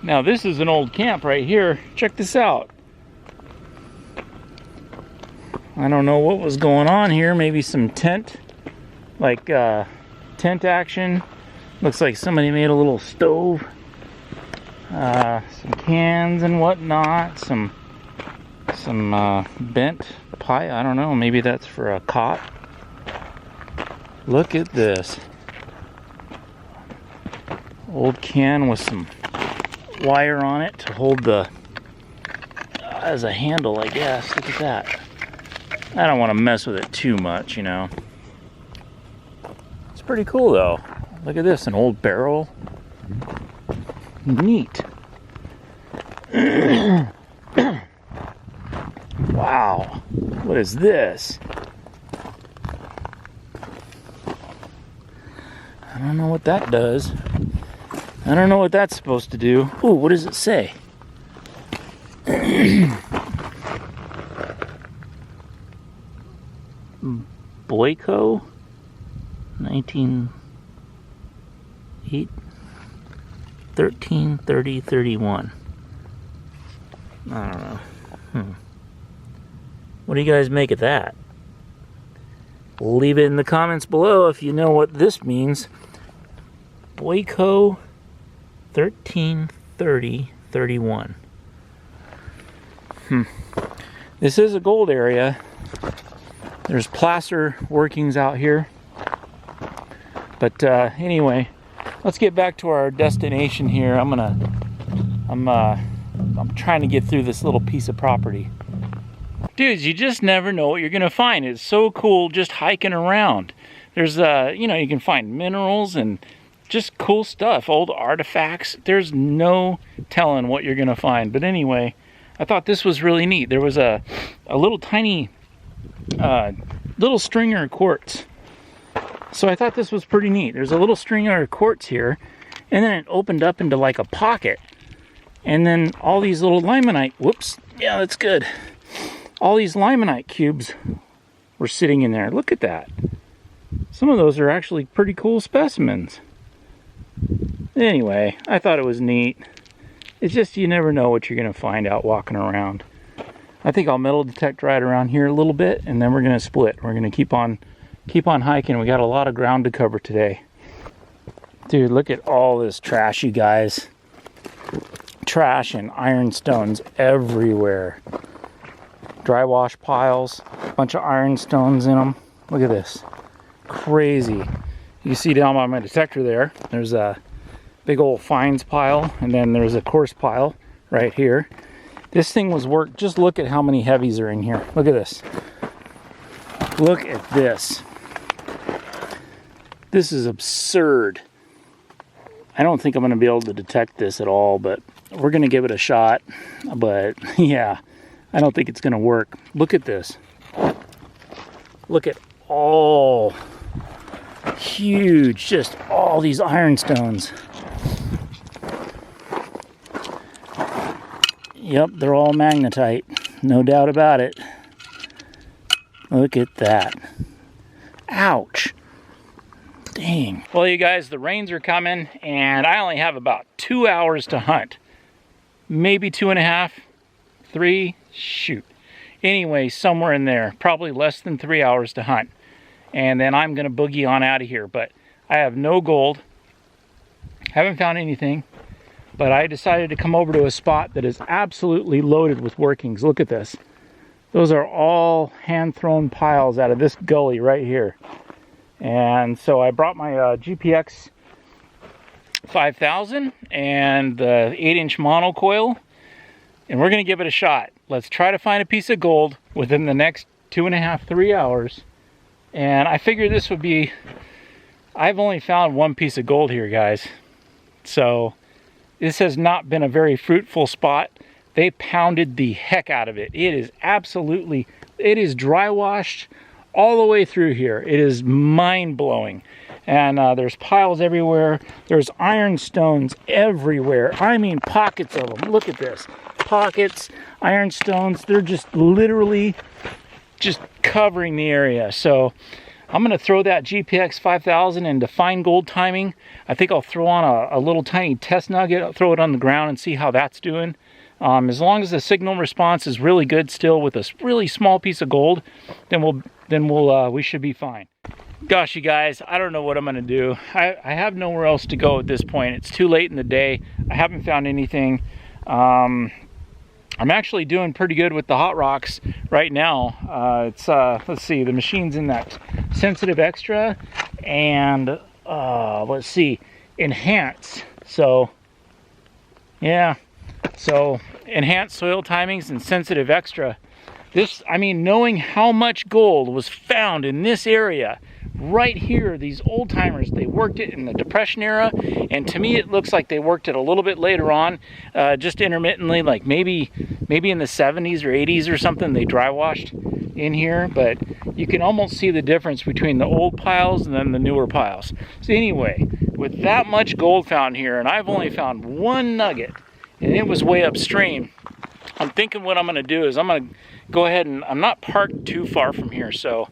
Now this is an old camp right here. Check this out. I don't know what was going on here. Maybe some tent, like tent action. Looks like somebody made a little stove. Some cans and whatnot. Some bent pie. I don't know. Maybe that's for a cot. Look at this. Old can with some wire on it to hold the as a handle, I guess. Look at that. I don't want to mess with it too much, you know. It's pretty cool though. Look at this, an old barrel. Neat. Wow. What is this? I don't know what that does. I don't know what that's supposed to do. Ooh, what does it say? Boyko 1330-31. I don't know. What do you guys make of that? Leave it in the comments below if you know what this means. Boyko 1330-31. This is a gold area. There's placer workings out here. But anyway, let's get back to our destination here. I'm trying to get through this little piece of property. Dudes, you just never know what you're gonna find. It's so cool just hiking around. There's you know, you can find minerals and just cool stuff, old artifacts. There's no telling what you're gonna find. But anyway, I thought this was really neat. There was a little tiny little stringer of quartz. So I thought this was pretty neat. There's a little stringer of quartz here, and then it opened up into like a pocket. And then all these little limonite, whoops, yeah, that's good. All these limonite cubes were sitting in there. Look at that. Some of those are actually pretty cool specimens. Anyway, I thought it was neat. It's just you never know what you're gonna find out walking around. I think I'll metal detect right around here a little bit, and then we're gonna split. We're gonna keep on hiking. We got a lot of ground to cover today. Dude, look at all this trash, you guys. Trash and ironstones everywhere. Dry wash piles, a bunch of ironstones in them. Look at this. Crazy. You see down by my detector there, there's a big old fines pile, and then there's a coarse pile right here. This thing was worked. Just look at how many heavies are in here. Look at this. Look at this. This is absurd. I don't think I'm going to be able to detect this at all, but we're going to give it a shot. But yeah, I don't think it's going to work. Look at this. Look at all huge, just all these ironstones. Yep, they're all magnetite, no doubt about it. Look at that. Ouch. Dang. Well, you guys, the rains are coming, and I only have about 2 hours to hunt. Maybe 2.5, 3, shoot. Anyway, somewhere in there, probably less than 3 hours to hunt. And then I'm gonna boogie on out of here, but I have no gold. Haven't found anything. But I decided to come over to a spot that is absolutely loaded with workings. Look at this. Those are all hand-thrown piles out of this gully right here. And so I brought my GPX 5000 and the 8-inch monocoil, and we're gonna give it a shot. Let's try to find a piece of gold within the next 2.5, 3 hours. And I figured this would be, I've only found one piece of gold here, guys. So this has not been a very fruitful spot. They pounded the heck out of it. It is absolutely, it is dry washed all the way through here. It is mind-blowing. And there's piles everywhere. There's ironstones everywhere. I mean, pockets of them. Look at this. Pockets, ironstones. They're just literally just covering the area. So I'm going to throw that GPX 5000 into fine gold timing. I think I'll throw on a little tiny test nugget, I'll throw it on the ground and see how that's doing. As long as the signal response is really good still with a really small piece of gold, then we should be fine. Gosh, you guys, I don't know what I'm going to do. I have nowhere else to go at this point. It's too late in the day. I haven't found anything. I'm actually doing pretty good with the hot rocks right now. Let's see, the machine's in that sensitive extra and let's see, enhance. So yeah, so enhanced soil timings and sensitive extra. This, I mean, knowing how much gold was found in this area right here, these old timers, they worked it in the Depression era, and to me it looks like they worked it a little bit later on, just intermittently, like maybe in the 70s or 80s or something, they dry washed in here, but you can almost see the difference between the old piles and then the newer piles. So anyway, with that much gold found here, and I've only found one nugget, and it was way upstream, I'm thinking what I'm going to do is I'm going to go ahead and, I'm not parked too far from here, so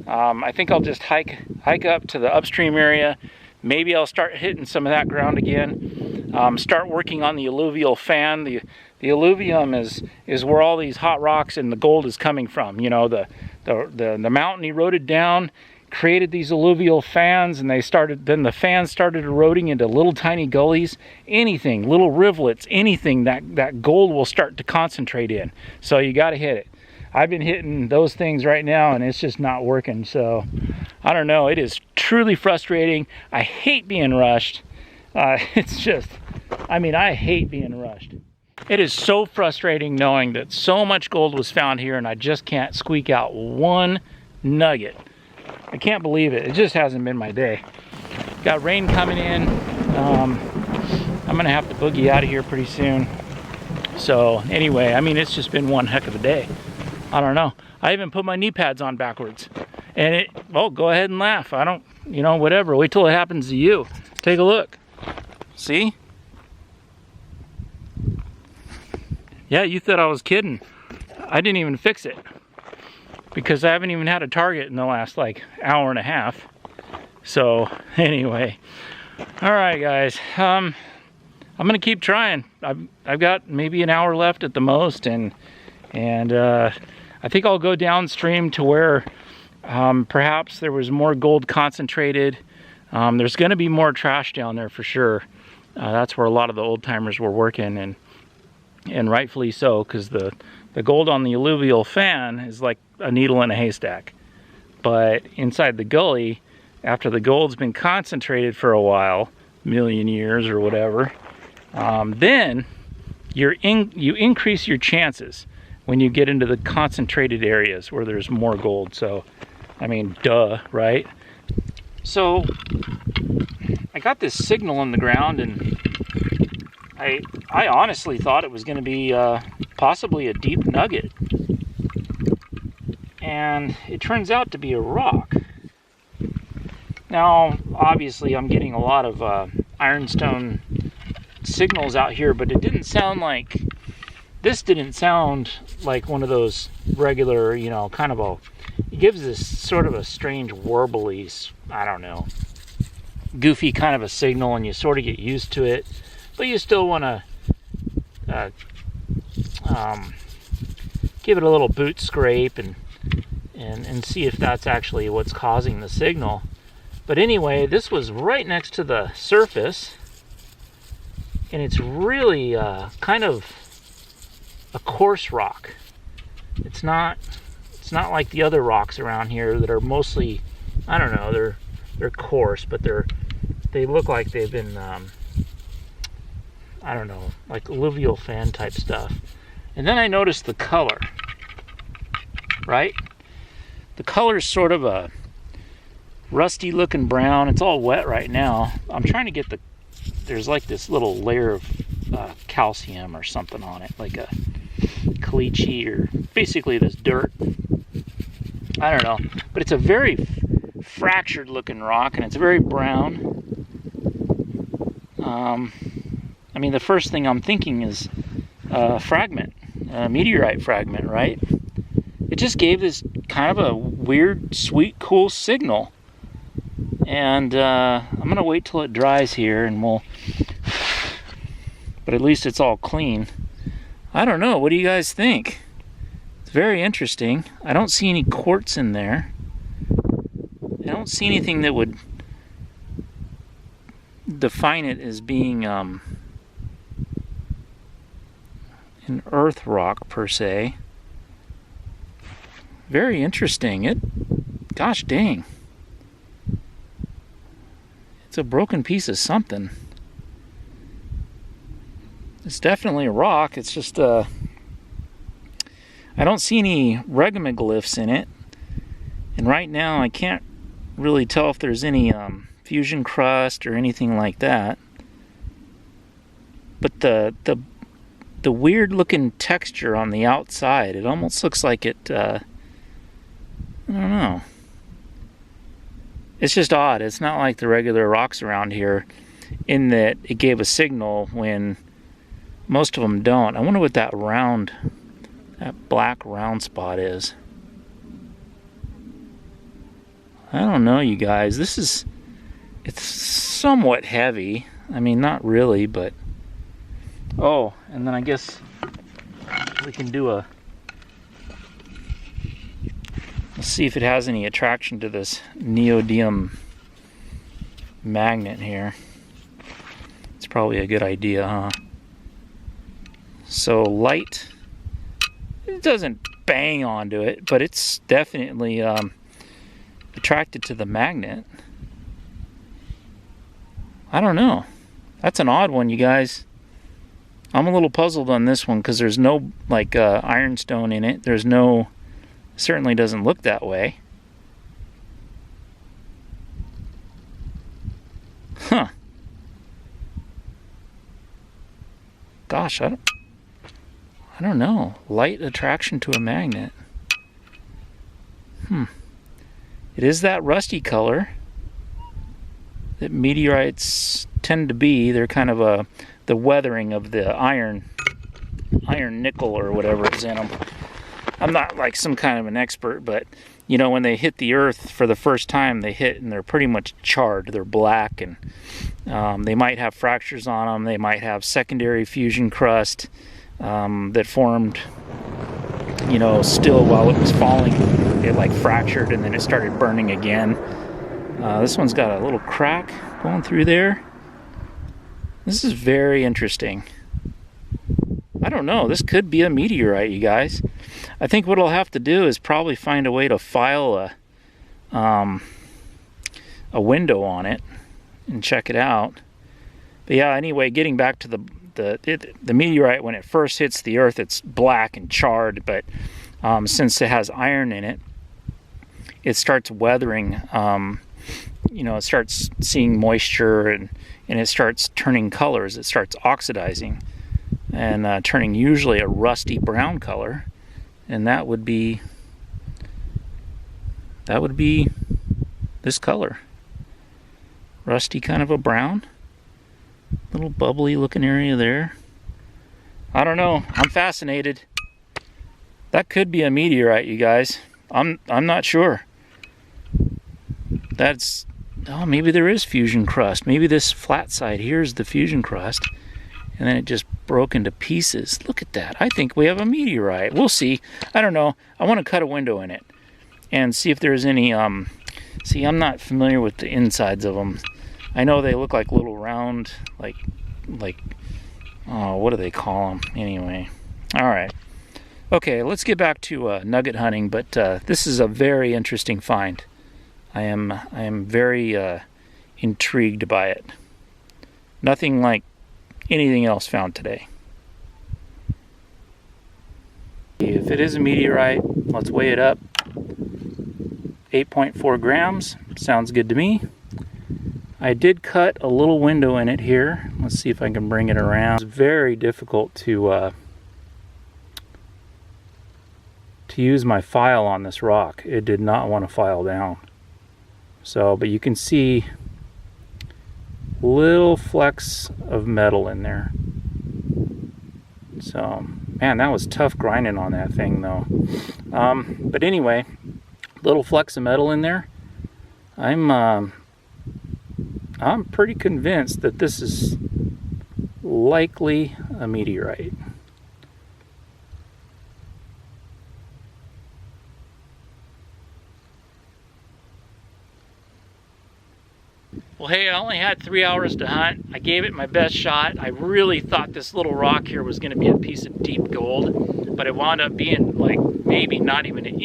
I think I'll just hike up to the upstream area. Maybe I'll start hitting some of that ground again. Start working on the alluvial fan. The alluvium is where all these hot rocks and the gold is coming from. You know, the mountain eroded down, created these alluvial fans, and then the fans started eroding into little tiny gullies. Anything, little rivulets, anything that gold will start to concentrate in. So you got to hit it. I've been hitting those things right now and it's just not working. So I don't know, it is truly frustrating. I hate being rushed. It's just, I mean, I hate being rushed. It is so frustrating knowing that so much gold was found here and I just can't squeak out one nugget. I can't believe it. It just hasn't been my day. Got rain coming in. I'm gonna have to boogie out of here pretty soon. So anyway, I mean, it's just been one heck of a day. I don't know. I even put my knee pads on backwards. And well, go ahead and laugh. I don't, you know, whatever. Wait till it happens to you. Take a look. See? Yeah, you thought I was kidding. I didn't even fix it. Because I haven't even had a target in the last, like, hour and a half. So, anyway. Alright, guys. I'm going to keep trying. I've got maybe an hour left at the most. And I think I'll go downstream to where perhaps there was more gold concentrated. There's going to be more trash down there for sure. That's where a lot of the old timers were working, and rightfully so, because the gold on the alluvial fan is like a needle in a haystack. But inside the gully, after the gold's been concentrated for a while, million years or whatever, then you increase your chances when you get into the concentrated areas where there's more gold. So, I mean, duh, right? So, I got this signal in the ground, and I honestly thought it was going to be possibly a deep nugget. And it turns out to be a rock. Now, obviously, I'm getting a lot of ironstone signals out here, but it didn't sound like, this didn't sound like one of those regular, you know, kind of it gives this sort of a strange warbly, I don't know, goofy kind of a signal, and you sort of get used to it, but you still want to give it a little boot scrape and see if that's actually what's causing the signal. But anyway, this was right next to the surface, and it's really kind of a coarse rock. It's not like the other rocks around here that are mostly, I don't know, they're coarse, but they look like they've been I don't know, like alluvial fan type stuff. And then I noticed the color, right? The color is sort of a rusty looking brown. It's all wet right now. I'm trying to get there's like this little layer of calcium or something on it, like a caliche, or basically this dirt. I don't know, but it's a very fractured looking rock, and it's very brown. I mean, the first thing I'm thinking is a fragment, a meteorite fragment, right? It just gave this kind of a weird, sweet, cool signal. And I'm gonna wait till it dries here, and but at least it's all clean. I don't know, what do you guys think? It's very interesting. I don't see any quartz in there. I don't see anything that would define it as being an earth rock per se. Very interesting. Gosh dang. It's a broken piece of something. It's definitely a rock. It's just I don't see any regomeglyphs in it. And right now I can't really tell if there's any fusion crust or anything like that. But the weird looking texture on the outside, it almost looks like it I don't know. It's just odd. It's not like the regular rocks around here in that it gave a signal when most of them don't. I wonder what that black round spot is. I don't know, you guys. It's somewhat heavy. I mean, not really, but... Oh, and then I guess we can do let's see if it has any attraction to this neodymium magnet here. It's probably a good idea, huh? So light, it doesn't bang onto it, but it's definitely attracted to the magnet. I don't know. That's an odd one, you guys. I'm a little puzzled on this one because there's no like ironstone in it. There's no, certainly doesn't look that way. Huh. Gosh, I don't know. Light attraction to a magnet. It is that rusty color that meteorites tend to be. They're kind of the weathering of the iron nickel or whatever is in them. I'm not like some kind of an expert, but you know, when they hit the earth for the first time, they hit and they're pretty much charred. They're black, and they might have fractures on them. They might have secondary fusion crust that formed, you know, still while it was falling. It like fractured and then it started burning again. This one's got a little crack going through there. This is very interesting. I don't know. This could be a meteorite, you guys. I think what I'll have to do is probably find a way to file a window on it and check it out. But yeah, anyway, getting back to the meteorite, when it first hits the earth, it's black and charred, but since it has iron in it, it starts weathering. You know, it starts seeing moisture and it starts turning colors. It starts oxidizing and turning usually a rusty brown color, and that would be this color. Rusty kind of a brown. Little bubbly looking area there. I don't know. I'm fascinated. That could be a meteorite, you guys. I'm not sure. Oh, maybe there is fusion crust. Maybe this flat side here is the fusion crust, and then it just broke into pieces. Look at that. I think we have a meteorite. We'll see. I don't know. I want to cut a window in it and see if there's any see, I'm not familiar with the insides of them. I know they look like little round, like oh, what do they call them anyway? All right. Okay, let's get back to nugget hunting, but this is a very interesting find. I am very intrigued by it. Nothing like anything else found today. If it is a meteorite, let's weigh it up. 8.4 grams, sounds good to me. I did cut a little window in it here. Let's see if I can bring it around. It's very difficult to use my file on this rock. It did not want to file down. So, but you can see little flecks of metal in there. So, Man, that was tough grinding on that thing though. But anyway, little flecks of metal in there. I'm pretty convinced that this is likely a meteorite. Well, hey, I only had 3 hours to hunt. I gave it my best shot. I really thought this little rock here was going to be a piece of deep gold, but it wound up being like maybe not even an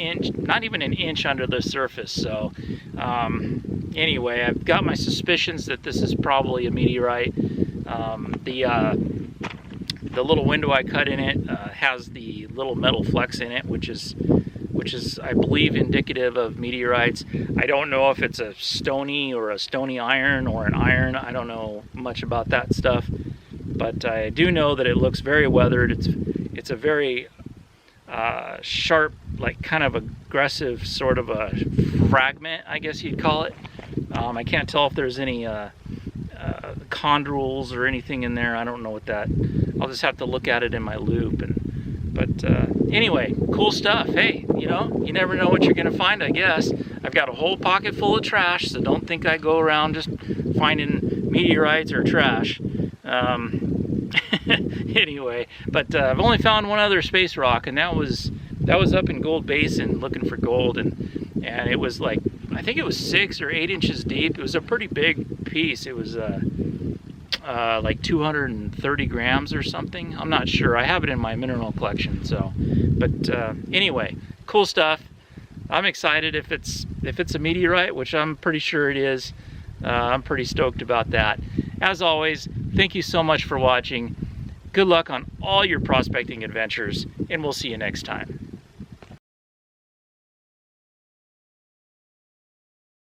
inch under the surface. So anyway, I've got my suspicions that this is probably a meteorite. The little window I cut in it has the little metal flecks in it, which is I believe indicative of meteorites. I don't know if it's a stony or a stony iron or an iron. I don't know much about that stuff, but I do know that it looks very weathered. It's a very sharp, like kind of aggressive sort of a fragment, I guess you'd call it. I can't tell if there's any chondrules or anything in there. I don't know what that. I'll just have to look at it in my loupe. But anyway, cool stuff. Hey, you know, you never know what you're gonna find, I guess. I've got a whole pocket full of trash, so don't think I go around just finding meteorites or trash. Anyway, but I've only found one other space rock, and that was up in Gold Basin looking for gold, and it was like, I think it was 6 or 8 inches deep. It was a pretty big piece. It was like 230 grams or something. I'm not sure. I have it in my mineral collection. So, but anyway, cool stuff. I'm excited if it's a meteorite, which I'm pretty sure it is. I'm pretty stoked about that. As always, thank you so much for watching. Good luck on all your prospecting adventures, and we'll see you next time.